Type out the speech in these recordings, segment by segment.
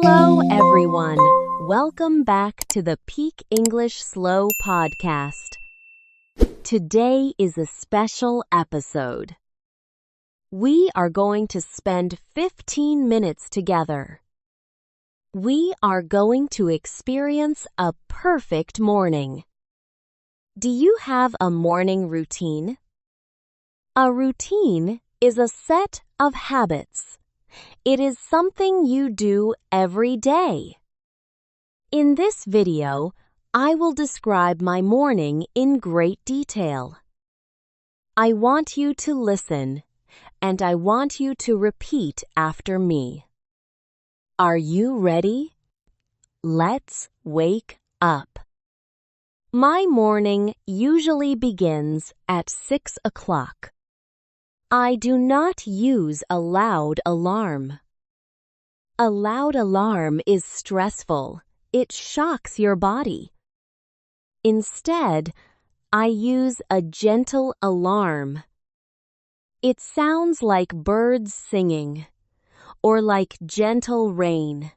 Hello, everyone. Welcome back to the Peak English Slow podcast. Today is a special episode. We are going to spend 15 minutes together. We are going to experience a perfect morning. Do you have a morning routine? A routine is a set of habits. It is something you do every day. In this video, I will describe my morning in great detail. I want you to listen, and I want you to repeat after me. Are you ready? Let's wake up. My morning usually begins at 6 o'clock. I do not use a loud alarm. A loud alarm is stressful. It shocks your body. Instead, I use a gentle alarm. It sounds like birds singing or like gentle rain.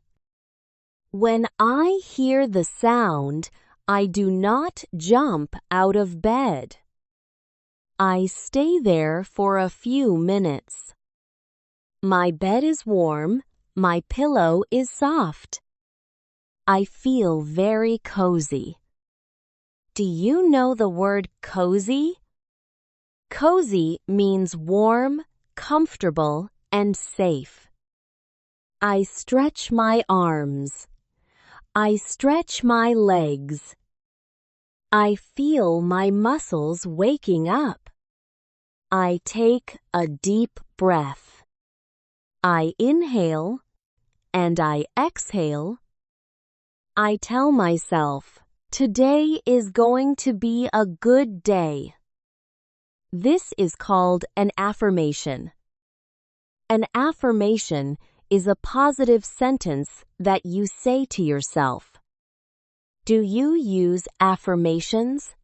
When I hear the sound, I do not jump out of bed. I stay there for a few minutes. My bed is warm, my pillow is soft. I feel very cozy. Do you know the word cozy? Cozy means warm, comfortable, and safe. I stretch my arms. I stretch my legs. I feel my muscles waking up. I take a deep breath. I inhale and I exhale. I tell myself, today is going to be a good day. This is called an affirmation. An affirmation is a positive sentence that you say to yourself. Do you use affirmations?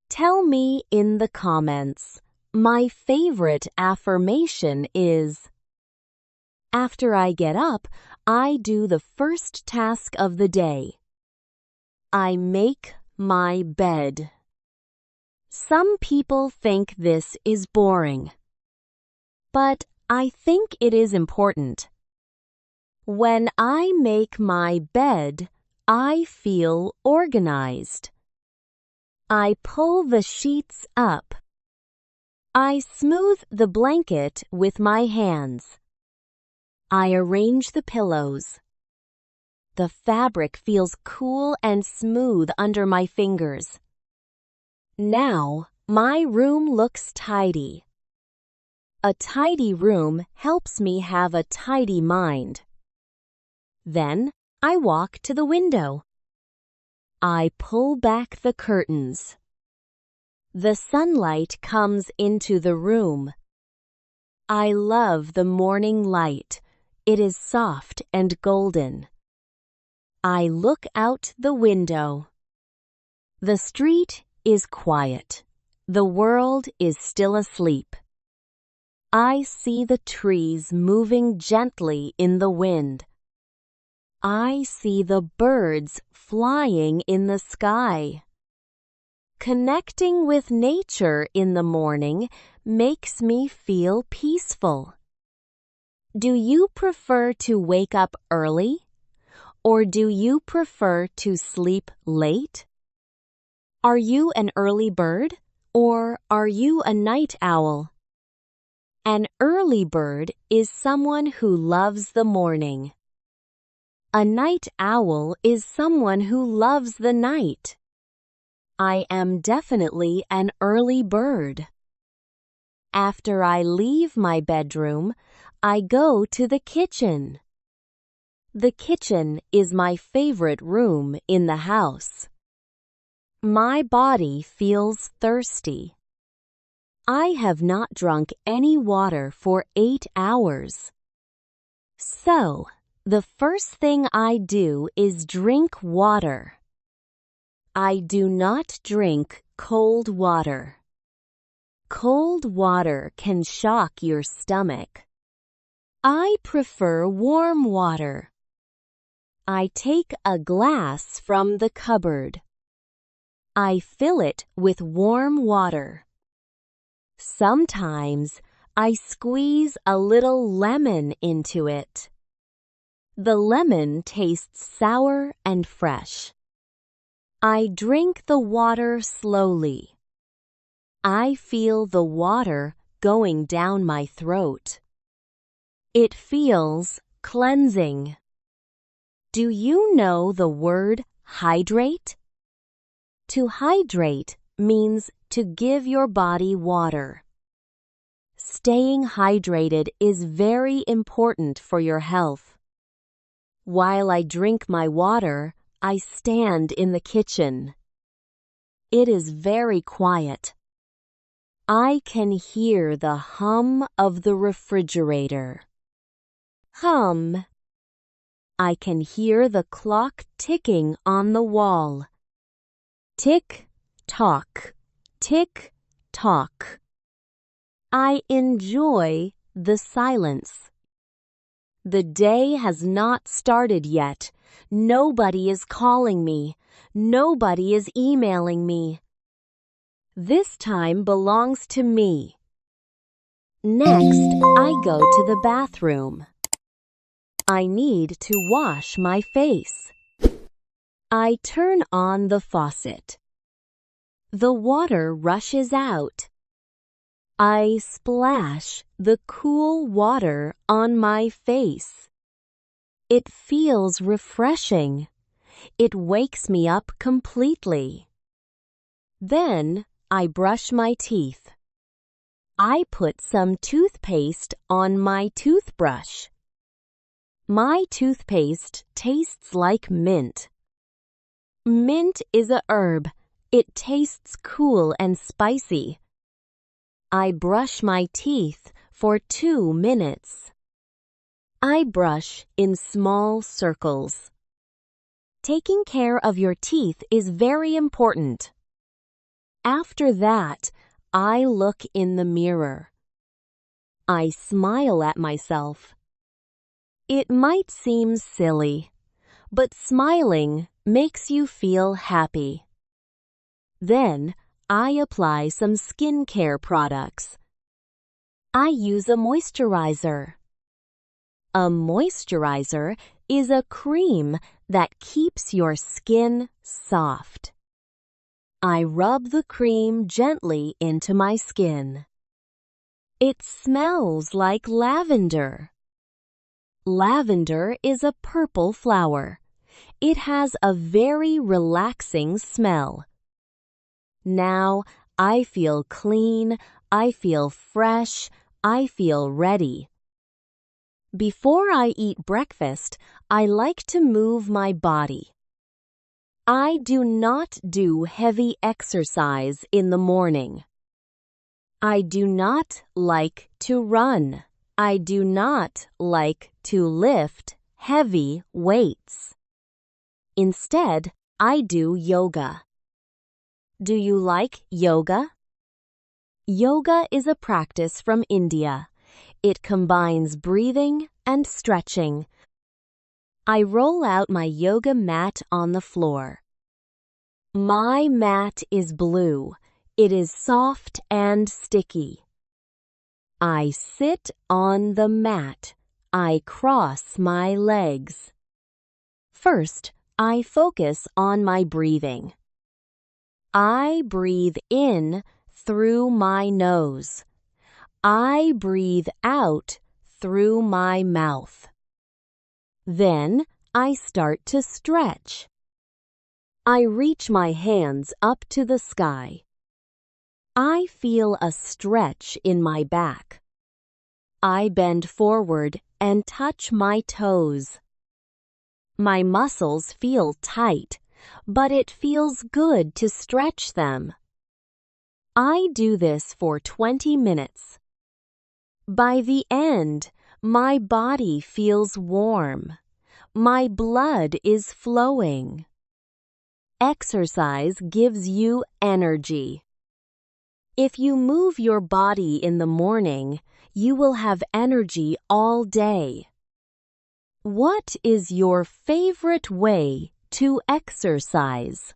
Tell me in the comments. My favorite affirmation is, after I get up, I do the first task of the day. I make my bed. Some people think this is boring, but I think it is important. When I make my bed, I feel organized. I pull the sheets up. I smooth the blanket with my hands. I arrange the pillows. The fabric feels cool and smooth under my fingers. Now, my room looks tidy. A tidy room helps me have a tidy mind. Then, I walk to the window. I pull back the curtains. The sunlight comes into the room. I love the morning light. It is soft and golden. I look out the window. The street is quiet. The world is still asleep. I see the trees moving gently in the wind. I see the birds flying in the sky. Connecting with nature in the morning makes me feel peaceful. Do you prefer to wake up early, or do you prefer to sleep late? Are you an early bird, or are you a night owl? An early bird is someone who loves the morning. A night owl is someone who loves the night. I am definitely an early bird. After I leave my bedroom, I go to the kitchen. The kitchen is my favorite room in the house. My body feels thirsty. I have not drunk any water for 8 hours. So, the first thing I do is drink water. I do not drink cold water. Cold water can shock your stomach. I prefer warm water. I take a glass from the cupboard. I fill it with warm water. Sometimes I squeeze a little lemon into it. The lemon tastes sour and fresh. I drink the water slowly. I feel the water going down my throat. It feels cleansing. Do you know the word hydrate? To hydrate means to give your body water. Staying hydrated is very important for your health. While I drink my water, I stand in the kitchen. It is very quiet. I can hear the hum of the refrigerator. Hum. I can hear the clock ticking on the wall. Tick, tock, tick, tock. I enjoy the silence. The day has not started yet. Nobody is calling me. Nobody is emailing me. This time belongs to me. Next, I go to the bathroom. I need to wash my face. I turn on the faucet. The water rushes out. I splash the cool water on my face. It feels refreshing. It wakes me up completely. Then I brush my teeth. I put some toothpaste on my toothbrush. My toothpaste tastes like mint. Mint is a herb. It tastes cool and spicy. I brush my teeth for 2 minutes. I brush in small circles. Taking care of your teeth is very important. After that, I look in the mirror. I smile at myself. It might seem silly, but smiling makes you feel happy. Then, I apply some skincare products. I use a moisturizer. A moisturizer is a cream that keeps your skin soft. I rub the cream gently into my skin. It smells like lavender. Lavender is a purple flower. It has a very relaxing smell. Now I feel clean, I feel fresh, I feel ready. Before I eat breakfast, I like to move my body. I do not do heavy exercise in the morning. I do not like to run. I do not like to lift heavy weights. Instead, I do yoga. Do you like yoga? Yoga is a practice from India. It combines breathing and stretching. I roll out my yoga mat on the floor. My mat is blue. It is soft and sticky. I sit on the mat. I cross my legs. First, I focus on my breathing. I breathe in through my nose. I breathe out through my mouth. Then I start to stretch. I reach my hands up to the sky. I feel a stretch in my back. I bend forward and touch my toes. My muscles feel tight, but it feels good to stretch them. I do this for 20 minutes. By the end, my body feels warm. My blood is flowing. Exercise gives you energy. If you move your body in the morning, you will have energy all day. What is your favorite way to exercise?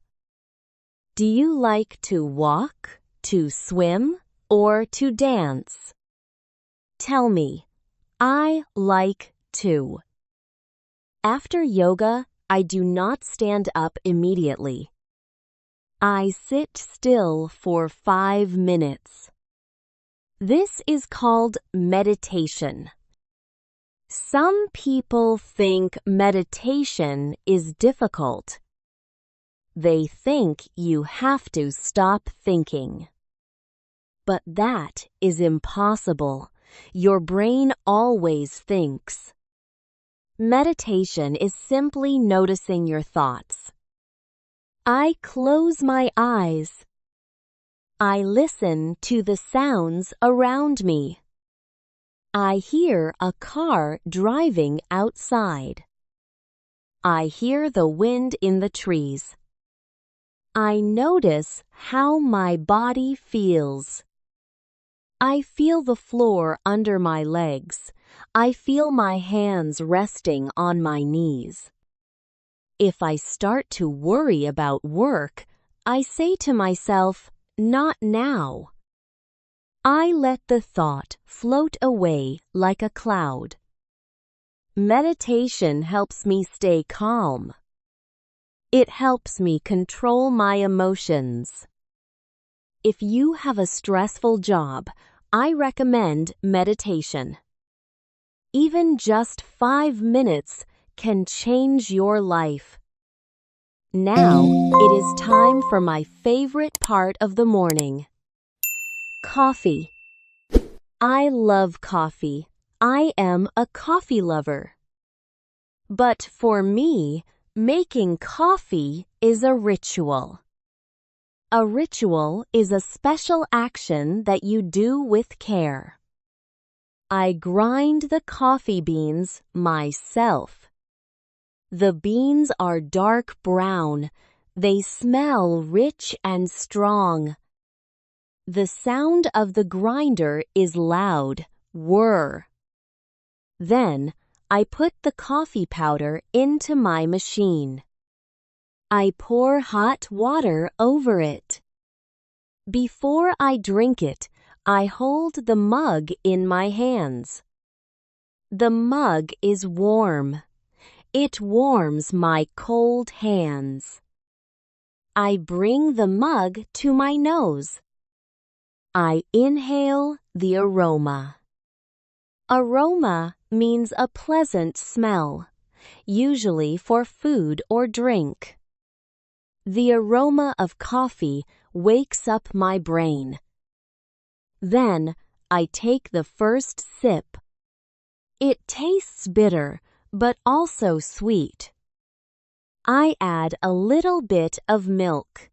Do you like to walk, to swim, or to dance? Tell me. I like to. After yoga, I do not stand up immediately. I sit still for 5 minutes. This is called meditation. Some people think meditation is difficult. They think you have to stop thinking. But that is impossible. Your brain always thinks. Meditation is simply noticing your thoughts. I close my eyes. I listen to the sounds around me. I hear a car driving outside. I hear the wind in the trees. I notice how my body feels. I feel the floor under my legs. I feel my hands resting on my knees. If I start to worry about work, I say to myself, "Not now." I let the thought float away like a cloud. Meditation helps me stay calm. It helps me control my emotions. If you have a stressful job, I recommend meditation. Even just 5 minutes can change your life. Now, it is time for my favorite part of the morning. Coffee. I love coffee. I am a coffee lover. But for me, making coffee is a ritual. A ritual is a special action that you do with care. I grind the coffee beans myself. The beans are dark brown. They smell rich and strong. The sound of the grinder is loud, whir. Then, I put the coffee powder into my machine. I pour hot water over it. Before I drink it, I hold the mug in my hands. The mug is warm. It warms my cold hands. I bring the mug to my nose. I inhale the aroma. Aroma means a pleasant smell, usually for food or drink. The aroma of coffee wakes up my brain. Then I take the first sip. It tastes bitter, but also sweet. I add a little bit of milk.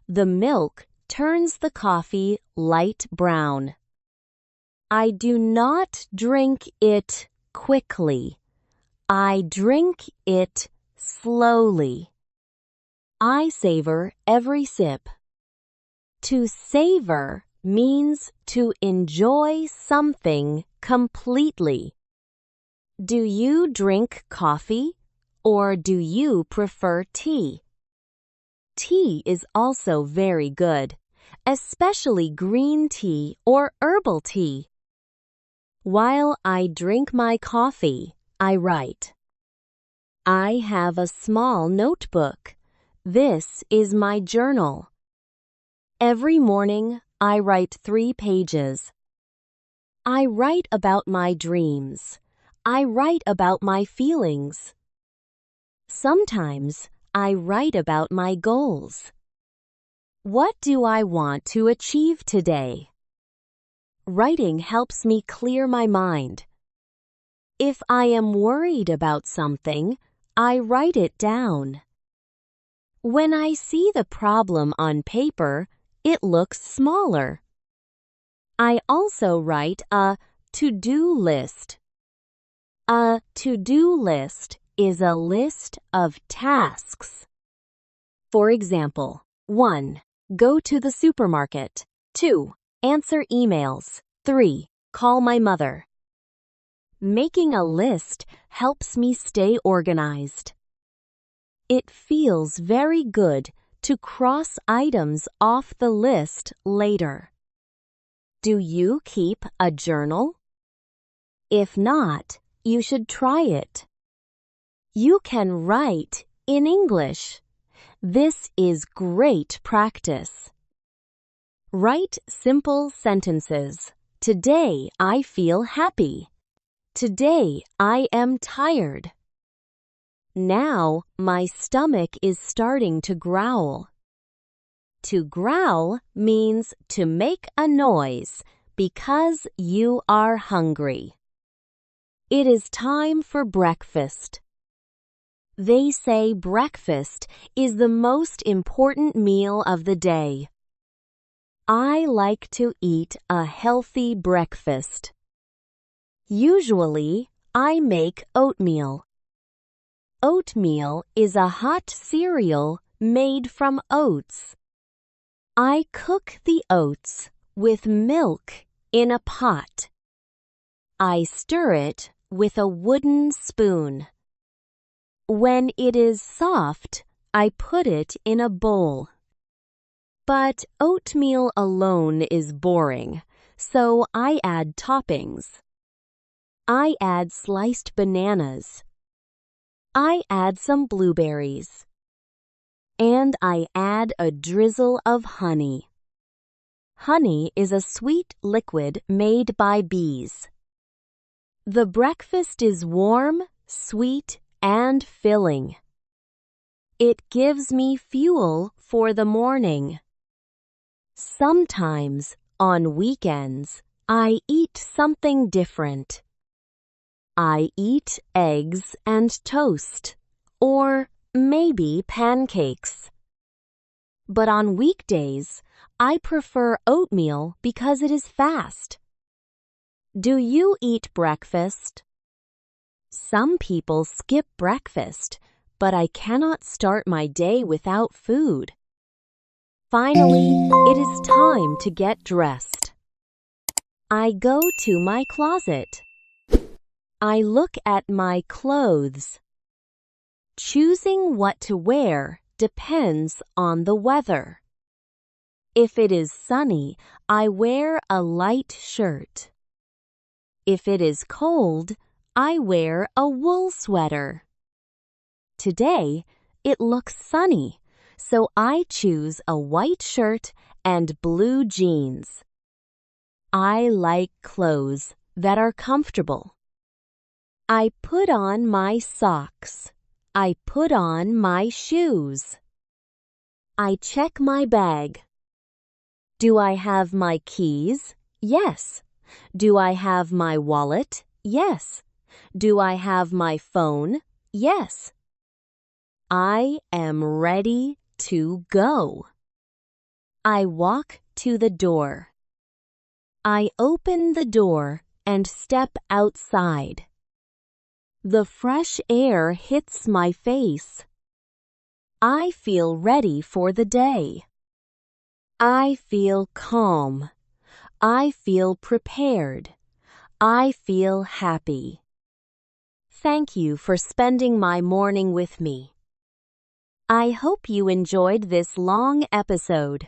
The milk turns the coffee light brown. I do not drink it quickly. I drink it slowly. I savor every sip. To savor means to enjoy something completely. Do you drink coffee, or do you prefer tea? Tea is also very good, especially green tea or herbal tea. While I drink my coffee, I write. I have a small notebook. This is my journal. Every morning, I write 3 pages. I write about my dreams. I write about my feelings. Sometimes, I write about my goals. What do I want to achieve today? Writing helps me clear my mind. If I am worried about something, I write it down. When I see the problem on paper, it looks smaller. I also write a to-do list. A to-do list is a list of tasks. For example, 1. Go to the supermarket. 2. Answer emails. 3. Call my mother. Making a list helps me stay organized. It feels very good to cross items off the list later. Do you keep a journal? If not, you should try it. You can write in English. This is great practice. Write simple sentences. Today I feel happy. Today I am tired. Now my stomach is starting to growl. To growl means to make a noise because you are hungry. It is time for breakfast. They say breakfast is the most important meal of the day. I like to eat a healthy breakfast. Usually, I make oatmeal. Oatmeal is a hot cereal made from oats. I cook the oats with milk in a pot. I stir it with a wooden spoon. When it is soft, I put it in a bowl. But oatmeal alone is boring, so I add toppings. I add sliced bananas. I add some blueberries. And I add a drizzle of honey. Honey is a sweet liquid made by bees. The breakfast is warm, sweet, and filling. It gives me fuel for the morning. Sometimes, on weekends, I eat something different. I eat eggs and toast, or maybe pancakes. But on weekdays, I prefer oatmeal because it is fast. Do you eat breakfast? Some people skip breakfast, but I cannot start my day without food. Finally, it is time to get dressed. I go to my closet. I look at my clothes. Choosing what to wear depends on the weather. If it is sunny, I wear a light shirt. If it is cold, I wear a wool sweater. Today, it looks sunny, so I choose a white shirt and blue jeans. I like clothes that are comfortable. I put on my socks. I put on my shoes. I check my bag. Do I have my keys? Yes. Do I have my wallet? Yes. Do I have my phone? Yes. I am ready to go. I walk to the door. I open the door and step outside. The fresh air hits my face. I feel ready for the day. I feel calm. I feel prepared. I feel happy. Thank you for spending my morning with me. I hope you enjoyed this long episode.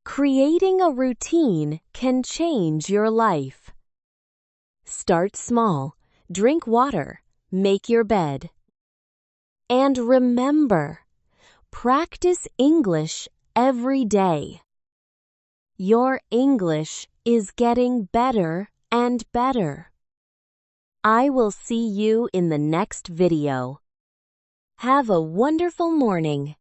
Creating a routine can change your life. Start small, drink water, make your bed. And remember, practice English every day. Your English is getting better and better. I will see you in the next video. Have a wonderful morning.